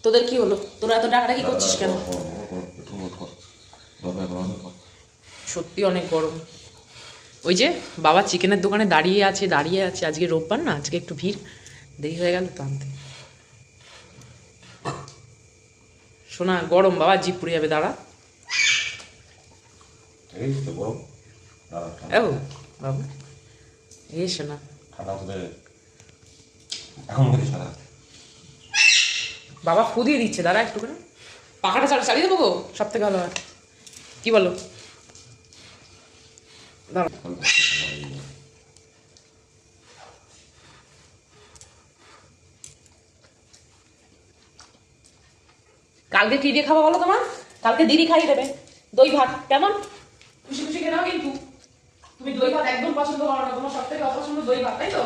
তোদের কি হলো? তোরা এত ডাকাডাকি করছিস কেন? সত্যি অনেক গরম। ওই যে বাবা চিকেনের দোকানে দাঁড়িয়ে আছে আজকে রোববার না, আজকে একটু ভিড়, দেরি হয়ে গেল তো আনতে। শোনা গরম বাবা, জিভ পুড়ে যাবে, দাঁড়া। ও বাবু এই শোনা, বাবা ফু দিয়ে দিচ্ছে, দাঁড়া একটুখানি, পাখাটা চালিয়ে দেবো গো, সব থেকে ভালো হয়। কি বলো? দাঁড়া। কালকে কি দিয়ে খাবো বলো তোমার? কালকে দিদি খাইয়ে দেবে দই ভাত, কেমন? খুশি খুশি খেয়ে নাও কিন্তু। তুমি দই ভাত একদম পছন্দ করো না, তোমার সব থেকে অপছন্দ দই ভাত, তাই তো?